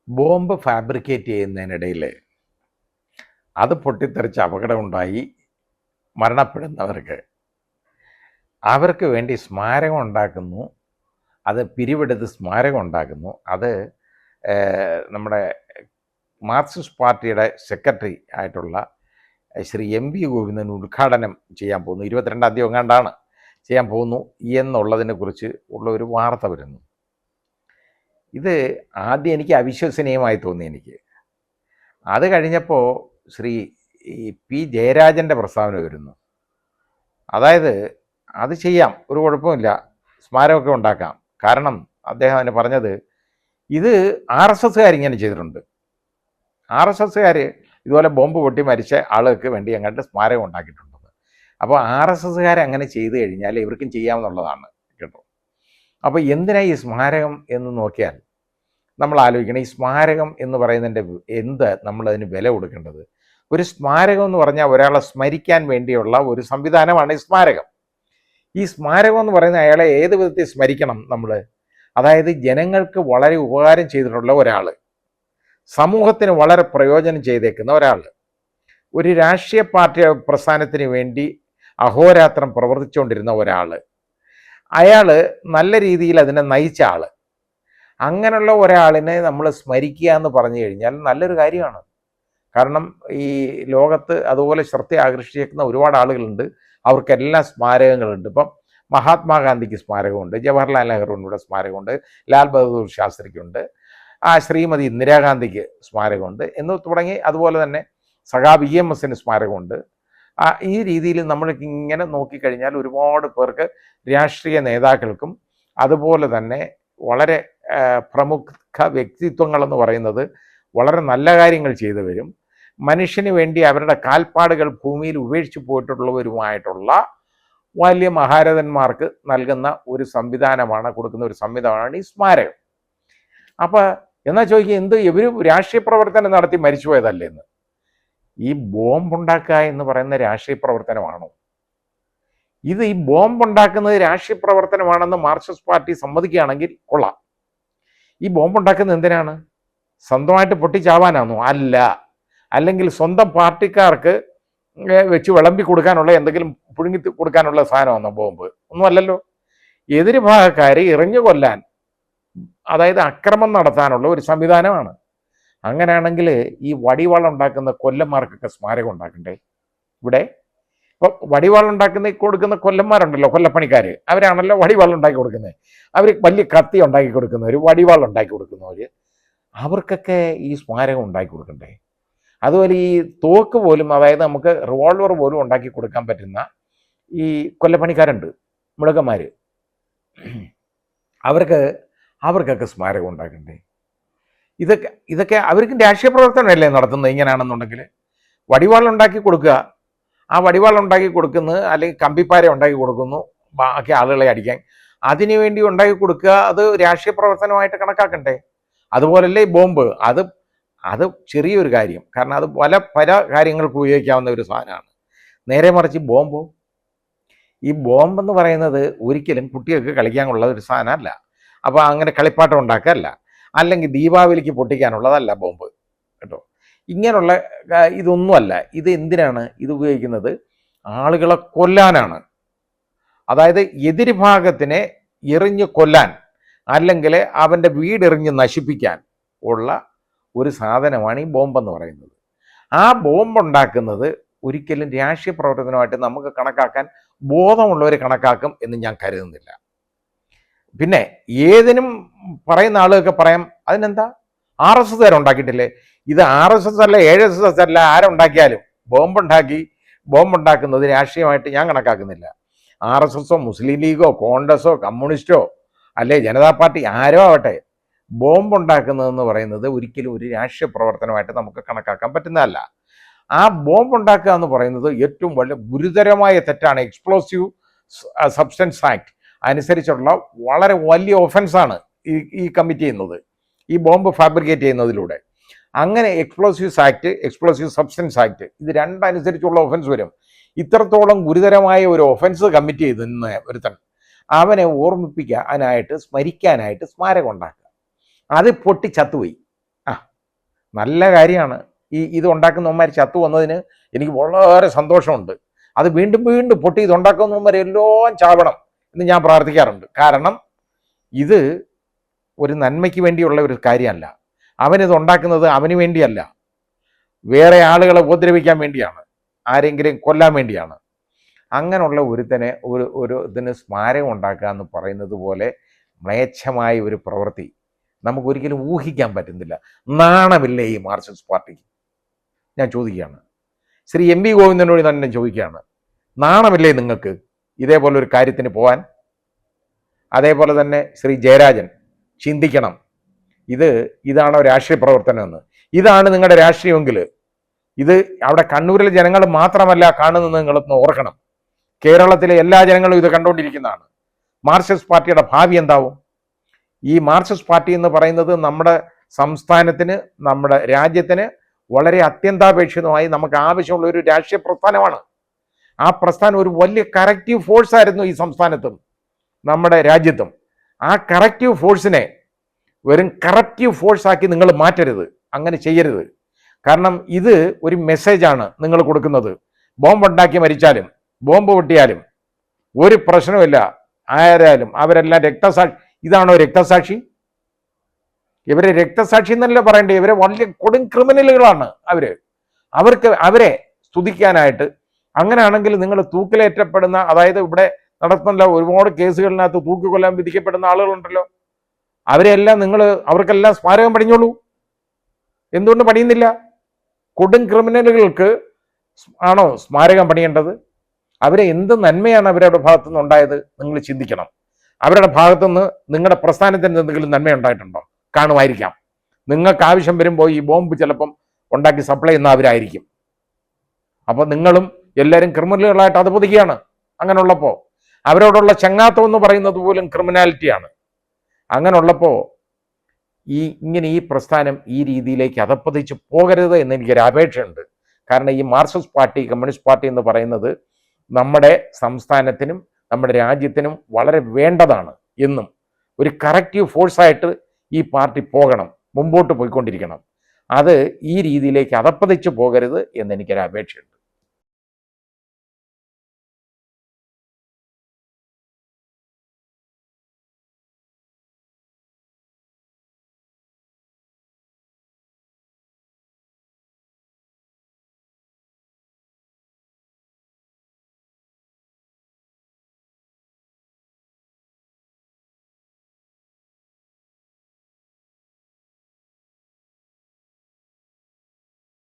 Bomb fabricate ചെയ്യുന്നതിനിടയിൽ അത് പൊട്ടിത്തെറിച്ച് അപകടമുണ്ടായി മരണപ്പെടുന്നവർക്ക് അവർക്ക് വേണ്ടി സ്മാരകം ഉണ്ടാക്കുന്നു. അത് പിരിവെടുത്ത് സ്മാരകം ഉണ്ടാക്കുന്നു. അത് നമ്മുടെ മാർക്സിസ്റ്റ് പാർട്ടിയുടെ സെക്രട്ടറി ആയിട്ടുള്ള ശ്രീ എം വി ഗോവിന്ദൻ ഉദ്ഘാടനം ചെയ്യാൻ പോകുന്നു. 22-ാം തീയതി എങ്ങാണ്ടാണ് ചെയ്യാൻ പോകുന്നു എന്നുള്ളതിനെ കുറിച്ച് ഉള്ള ഒരു വാർത്ത വരുന്നു. ഇത് ആദ്യം എനിക്ക് അവിശ്വസനീയമായി തോന്നി. എനിക്ക് അത് കഴിഞ്ഞപ്പോൾ ശ്രീ പി ജയരാജൻ്റെ പ്രസ്താവന വരുന്നു. അതായത് അത് ചെയ്യാം, ഒരു കുഴപ്പമില്ല, സ്മാരകമൊക്കെ ഉണ്ടാക്കാം. കാരണം അദ്ദേഹം അതിന് പറഞ്ഞത് ഇത് RSSകാർ ഇങ്ങനെ ചെയ്തിട്ടുണ്ട്. RSSകാർ ഇതുപോലെ ബോംബ് പൊട്ടി മരിച്ച ആളുകൾക്ക് വേണ്ടി അങ്ങോട്ട് സ്മാരകം ഉണ്ടാക്കിയിട്ടുണ്ടെന്ന്. അപ്പോൾ RSSകാർ അങ്ങനെ ചെയ്തു കഴിഞ്ഞാൽ ഇവർക്കും ചെയ്യാമെന്നുള്ളതാണ് കേട്ടോ. അപ്പോൾ എന്തിനാ ഈ സ്മാരകം എന്ന് നോക്കിയാൽ നമ്മൾ ആലോചിക്കണം. ഈ സ്മാരകം എന്ന് പറയുന്നതിൻ്റെ നമ്മളതിന് വില കൊടുക്കേണ്ടത്. ഒരു സ്മാരകം എന്ന് പറഞ്ഞാൽ ഒരാളെ സ്മരിക്കാൻ വേണ്ടിയുള്ള ഒരു സംവിധാനമാണ് ഈ സ്മാരകം. ഈ സ്മാരകം എന്ന് പറയുന്നത് അയാളെ ഏത് വിധത്തിൽ സ്മരിക്കണം നമ്മൾ? അതായത് ജനങ്ങൾക്ക് വളരെ ഉപകാരം ചെയ്തിട്ടുള്ള ഒരാൾ, സമൂഹത്തിന് വളരെ പ്രയോജനം ചെയ്തേക്കുന്ന ഒരാൾ, ഒരു രാഷ്ട്രീയ പാർട്ടി പ്രസ്ഥാനത്തിന് വേണ്ടി അഹോരാത്രം പ്രവർത്തിച്ചുകൊണ്ടിരുന്ന ഒരാൾ, അയാൾ നല്ല രീതിയിൽ അതിനെ നയിച്ച ആൾ, അങ്ങനെയുള്ള ഒരാളിനെ നമ്മൾ സ്മരിക്കുക എന്ന് പറഞ്ഞു കഴിഞ്ഞാൽ നല്ലൊരു കാര്യമാണ്. കാരണം ഈ ലോകത്ത് അതുപോലെ ശ്രദ്ധ ആകർഷിക്കുന്ന ഒരുപാട് ആളുകളുണ്ട്. അവർക്കെല്ലാം സ്മാരകങ്ങളുണ്ട്. ഇപ്പം മഹാത്മാഗാന്ധിക്ക് സ്മാരകമുണ്ട്, ജവഹർലാൽ നെഹ്റുവിൻ്റെ സ്മാരകമുണ്ട്, ലാൽ ബഹദൂർ ശാസ്ത്രിക്കുണ്ട്, ശ്രീമതി ഇന്ദിരാഗാന്ധിക്ക് സ്മാരകമുണ്ട് എന്ന് തുടങ്ങി. അതുപോലെ തന്നെ സഖാവ് EMS സ്മാരകമുണ്ട്. ഈ രീതിയിൽ നമ്മൾ ഇങ്ങനെ നോക്കിക്കഴിഞ്ഞാൽ ഒരുപാട് പേർക്ക്, രാഷ്ട്രീയ നേതാക്കൾക്കും അതുപോലെ തന്നെ വളരെ പ്രമുഖ വ്യക്തിത്വങ്ങളെന്ന് പറയുന്നത് വളരെ നല്ല കാര്യങ്ങൾ ചെയ്തവരും മനുഷ്യന് വേണ്ടി അവരുടെ കാൽപ്പാടുകൾ ഭൂമിയിൽ ഉപേക്ഷിച്ച് പോയിട്ടുള്ളവരുമായിട്ടുള്ള വലിയ മഹാരഥന്മാർക്ക് നൽകുന്ന ഒരു സംവിധാനമാണ്, കൊടുക്കുന്ന ഒരു സംവിധാനമാണ് ഈ സ്മാരകം. അപ്പോൾ എന്നാ ചോദിക്കുക, ഇവർ രാഷ്ട്രീയ പ്രവർത്തനം നടത്തി മരിച്ചുപോയതല്ലേ എന്ന്? ഈ ബോംബുണ്ടാക്കുക എന്ന് പറയുന്ന രാഷ്ട്രീയ പ്രവർത്തനമാണോ? ഈ ബോംബുണ്ടാക്കുന്നത് രാഷ്ട്രീയ പ്രവർത്തനമാണെന്ന് മാർക്സിസ്റ്റ് പാർട്ടി സമ്മതിക്കുകയാണെങ്കിൽ കൊള്ളാം. ഈ ബോംബുണ്ടാക്കുന്നത് എന്തിനാണ്? സ്വന്തമായിട്ട് പൊട്ടിച്ചാവാനാണോ? അല്ല. അല്ലെങ്കിൽ സ്വന്തം പാർട്ടിക്കാർക്ക് വെച്ച് വിളമ്പി കൊടുക്കാനുള്ള, എന്തെങ്കിലും പുഴുങ്ങി കൊടുക്കാനുള്ള സാധനമാണോ ബോംബ്? ഒന്നുമല്ലല്ലോ. എതിർഭാഗക്കാരെ എറിഞ്ഞു കൊല്ലാൻ, അതായത് അക്രമം നടത്താനുള്ള ഒരു സംവിധാനമാണ്. അങ്ങനെയാണെങ്കിൽ ഈ വടിവാൾ ഉണ്ടാക്കുന്ന കൊല്ലന്മാർക്കൊക്കെ സ്മാരകം ഉണ്ടാക്കണ്ടേ? ഇവിടെ ഇപ്പോൾ വടിവാൾ കൊടുക്കുന്ന കൊല്ലന്മാരുണ്ടല്ലോ, കൊല്ലപ്പണിക്കാർ, അവരാണല്ലോ വടിവാൾ ഉണ്ടാക്കി കൊടുക്കുന്നത്. അവർ വലിയ കത്തി ഉണ്ടാക്കി കൊടുക്കുന്നവർ, വടിവാൾ ഉണ്ടാക്കി കൊടുക്കുന്നവർ, അവർക്കൊക്കെ ഈ സ്മാരകം ഉണ്ടാക്കി കൊടുക്കണ്ടേ? അതുപോലെ ഈ തോക്ക് പോലും, അതായത് നമുക്ക് റിവോൾവർ പോലും ഉണ്ടാക്കി കൊടുക്കാൻ പറ്റുന്ന ഈ കൊല്ലപ്പണിക്കാരുണ്ട്, മിടുക്കന്മാർ, അവർക്കൊക്കെ സ്മാരകം ഉണ്ടാക്കണ്ടേ? ഇതൊക്കെ അവർക്കും രാഷ്ട്രീയ പ്രവർത്തനമല്ലേ നടത്തുന്നത്? ഇങ്ങനെയാണെന്നുണ്ടെങ്കിൽ വടിവാൾ ഉണ്ടാക്കി കൊടുക്കുക, ആ വടിവാൾ ഉണ്ടാക്കി കൊടുക്കുന്നത്, അല്ലെങ്കിൽ കമ്പിപ്പാര ഉണ്ടാക്കി കൊടുക്കുന്നു ബാക്കി ആളുകളെ അടിക്കാൻ, അതിനുവേണ്ടി ഉണ്ടാക്കി കൊടുക്കുക, അത് രാഷ്ട്രീയ പ്രവർത്തനമായിട്ട് കണക്കാക്കണ്ടേ? അതുപോലല്ലേ ബോംബ്, അത് ചെറിയൊരു കാര്യം, കാരണം അത് പല കാര്യങ്ങൾക്ക് ഉപയോഗിക്കാവുന്ന ഒരു സാധനമാണ്. നേരെ മറിച്ച് ഈ ബോംബെന്ന് പറയുന്നത് ഒരിക്കലും കുട്ടികൾക്ക് കളിക്കാനുള്ള ഒരു സാധനമല്ല. അപ്പോൾ അങ്ങനെ കളിപ്പാട്ടം ഉണ്ടാക്കുകയല്ല, അല്ലെങ്കിൽ ദീപാവലിക്ക് പൊട്ടിക്കാനുള്ളതല്ല ബോംബ് കേട്ടോ. ഇങ്ങനെയുള്ള ഇതൊന്നുമല്ല. ഇത് എന്തിനാണ് ഇത് ഉപയോഗിക്കുന്നത്? ആളുകളെ കൊല്ലാനാണ്. അതായത് എതിർഭാഗത്തിനെ എറിഞ്ഞ് കൊല്ലാൻ, അല്ലെങ്കിൽ അവൻ്റെ വീടെറിഞ്ഞ് നശിപ്പിക്കാൻ ഉള്ള ഒരു സാധനമാണ് ഈ ബോംബെന്ന് പറയുന്നത്. ആ ബോംബുണ്ടാക്കുന്നത് ഒരിക്കലും രാഷ്ട്രീയ പ്രവർത്തനമായിട്ട് നമുക്ക് കണക്കാക്കാൻ ബോധമുള്ളവർ കണക്കാക്കും എന്ന് ഞാൻ കരുതുന്നില്ല. പിന്നെ ഏതിനും പറയുന്ന ആളുകൾക്ക് പറയാം, അതിനെന്താ, RSSകാർ ഉണ്ടാക്കിയിട്ടില്ലേ? ഇത് RSS അല്ല, ASS അല്ല, ആരുണ്ടാക്കിയാലും ബോംബുണ്ടാക്കുന്നത് രാഷ്ട്രീയമായിട്ട് ഞാൻ കണക്കാക്കുന്നില്ല. RSSോ മുസ്ലിം ലീഗോ കോൺഗ്രസോ കമ്മ്യൂണിസ്റ്റോ അല്ലെ ജനതാ പാർട്ടി ആരോ ആവട്ടെ, ബോംബുണ്ടാക്കുന്നതെന്ന് പറയുന്നത് ഒരിക്കലും ഒരു രാഷ്ട്രീയ പ്രവർത്തനമായിട്ട് നമുക്ക് കണക്കാക്കാൻ പറ്റുന്നതല്ല. ആ ബോംബുണ്ടാക്കുക എന്ന് പറയുന്നത് ഏറ്റവും വലിയ ഗുരുതരമായ തെറ്റാണ്. എക്സ്പ്ലോസീവ് സബ്സ്റ്റൻസ് ആക്ട് അനുസരിച്ചുള്ള വളരെ വലിയ ഒഫൻസാണ് ഈ കമ്മിറ്റ് ചെയ്യുന്നത്, ഈ ബോംബ് ഫാബ്രിക്കേറ്റ് ചെയ്യുന്നതിലൂടെ. അങ്ങനെ എക്സ്പ്ലോസീവ് സബ്സ്റ്റൻസ് ആക്ട്, ഇത് രണ്ടനുസരിച്ചുള്ള ഒഫൻസ് വരും. ഇത്രത്തോളം ഗുരുതരമായ ഒരു ഒഫൻസ് കമ്മിറ്റ് ചെയ്തെന്ന് ഒരുത്തൻ, അവനെ ഓർമ്മിപ്പിക്കാനായിട്ട്, സ്മരിക്കാനായിട്ട് സ്മാരകം ഉണ്ടാക്കുക. അത് പൊട്ടി ചത്തുപോയി. നല്ല കാര്യമാണ്. ഇത് ഉണ്ടാക്കുന്നവന്മാർ ചത്തു വന്നതിന് എനിക്ക് വളരെ സന്തോഷമുണ്ട്. അത് വീണ്ടും വീണ്ടും പൊട്ടി ഇതുണ്ടാക്കുന്നവന്മാർ എല്ലാം ചാവണം എന്ന് ഞാൻ പ്രാർത്ഥിക്കാറുണ്ട്. കാരണം ഇത് ഒരു നന്മയ്ക്ക് വേണ്ടിയുള്ള ഒരു കാര്യമല്ല. അവനിത് ഉണ്ടാക്കുന്നത് അവന് വേണ്ടിയല്ല, വേറെ ആളുകളെ ഉപദ്രവിക്കാൻ വേണ്ടിയാണ്, ആരെങ്കിലും കൊല്ലാൻ വേണ്ടിയാണ്. അങ്ങനെയുള്ള ഒരുത്തനെ ഒരു ഇതിന് സ്മാരകം ഉണ്ടാക്കുക എന്ന് പറയുന്നത് പോലെ മ്ലേച്ഛമായ ഒരു പ്രവൃത്തി നമുക്കൊരിക്കലും ഊഹിക്കാൻ പറ്റുന്നില്ല. നാണമില്ലേ ഈ മാർക്സിസ്റ്റ് പാർട്ടിക്ക്? ഞാൻ ചോദിക്കുകയാണ്. ശ്രീ എം വി ഗോവിന്ദനോട് തന്നെ ചോദിക്കുകയാണ്, നാണമില്ലേ നിങ്ങൾക്ക് ഇതേപോലെ ഒരു കാര്യത്തിന് പോകാൻ? അതേപോലെ തന്നെ ശ്രീ ജയരാജൻ ചിന്തിക്കണം, ഇതാണോ രാഷ്ട്രീയ പ്രവർത്തനം എന്ന്? ഇതാണ് നിങ്ങളുടെ രാഷ്ട്രീയമെങ്കിൽ ഇത് അവിടെ കണ്ണൂരിലെ ജനങ്ങൾ മാത്രമല്ല കാണുന്നത്, നിങ്ങളൊന്ന് ഓർക്കണം. കേരളത്തിലെ എല്ലാ ജനങ്ങളും ഇത് കണ്ടുകൊണ്ടിരിക്കുന്നതാണ്. മാർക്സിസ്റ്റ് പാർട്ടിയുടെ ഭാവി എന്താവും? ഈ മാർക്സിസ്റ്റ് പാർട്ടി എന്ന് പറയുന്നത് നമ്മുടെ സംസ്ഥാനത്തിന്, നമ്മുടെ രാജ്യത്തിന് വളരെ അത്യന്താപേക്ഷിതമായി നമുക്ക് ആവശ്യമുള്ള ഒരു രാഷ്ട്രീയ പ്രസ്ഥാനമാണ്. ആ പ്രസ്ഥാനം ഒരു വലിയ കറക്റ്റീവ് ഫോഴ്സ് ആയിരുന്നു ഈ സംസ്ഥാനത്തും നമ്മുടെ രാജ്യത്തും. ആ കറക്റ്റീവ് ഫോഴ്സിനെ വെറും കറക്റ്റീവ് ഫോഴ്സാക്കി നിങ്ങൾ മാറ്റരുത്, അങ്ങനെ ചെയ്യരുത്. കാരണം ഇത് ഒരു മെസ്സേജാണ് നിങ്ങൾ കൊടുക്കുന്നത്. ബോംബ് ഉണ്ടാക്കി മരിച്ചാലും ബോംബ് പൊട്ടിയാലും ഒരു പ്രശ്നമില്ല, ആരായാലും അവരെല്ലാം രക്തസാക്ഷി. ഇതാണോ രക്തസാക്ഷി? ഇവരെ രക്തസാക്ഷി എന്നല്ല പറയണ്ടേ, ഇവരെ വലിയ കൊടും ക്രിമിനലുകളാണ് അവരെ സ്തുതിക്കാനായിട്ട്. അങ്ങനെയാണെങ്കിൽ നിങ്ങൾ തൂക്കിലേറ്റപ്പെടുന്ന, അതായത് ഇവിടെ നടത്തുന്ന ഒരുപാട് കേസുകളിനകത്ത് തൂക്കിക്കൊല്ലാൻ വിധിക്കപ്പെടുന്ന ആളുകളുണ്ടല്ലോ, അവരെല്ലാം അവർക്കെല്ലാം സ്മാരകം പണിഞ്ഞോളൂ. എന്തുകൊണ്ട് പണിയുന്നില്ല? കൊടും ക്രിമിനലുകൾക്ക് ആണോ സ്മാരകം പണിയേണ്ടത്? അവരെ എന്ത് നന്മയാണ് അവരുടെ ഭാഗത്തുനിന്ന് ഉണ്ടായത്? നിങ്ങൾ ചിന്തിക്കണം. അവരുടെ ഭാഗത്തുനിന്ന് നിങ്ങളുടെ പ്രസ്ഥാനത്തിന് എന്തെങ്കിലും നന്മ ഉണ്ടായിട്ടുണ്ടോ? കാണുമായിരിക്കാം. നിങ്ങൾക്ക് ആവശ്യം വരുമ്പോൾ ഈ ബോംബ് ചിലപ്പം ഉണ്ടാക്കി സപ്ലൈ ചെയ്യുന്ന അവരായിരിക്കും. അപ്പോൾ നിങ്ങളും എല്ലാവരും ക്രിമിനലുകളായിട്ട് അധപതിക്കുകയാണ്. അങ്ങനെയുള്ളപ്പോൾ അവരോടുള്ള ചങ്ങാത്തം എന്ന് പറയുന്നത് പോലും ക്രിമിനാലിറ്റിയാണ്. അങ്ങനെയുള്ളപ്പോൾ ഇങ്ങനെ ഈ പ്രസ്ഥാനം ഈ രീതിയിലേക്ക് അധപ്പതിച്ച് പോകരുത് എന്ന് എനിക്കൊരു അപേക്ഷയുണ്ട്. കാരണം ഈ മാർക്സിസ്റ്റ് പാർട്ടി, കമ്മ്യൂണിസ്റ്റ് പാർട്ടി എന്ന് പറയുന്നത് നമ്മുടെ സംസ്ഥാനത്തിനും നമ്മുടെ രാജ്യത്തിനും വളരെ വേണ്ടതാണ്. എന്നും ഒരു കറക്റ്റീവ് ഫോഴ്സായിട്ട് ഈ പാർട്ടി പോകണം, മുമ്പോട്ട് പോയിക്കൊണ്ടിരിക്കണം. അത് ഈ രീതിയിലേക്ക് അധപ്പതിച്ച് പോകരുത് എന്ന് എനിക്കൊരു അപേക്ഷയുണ്ട്.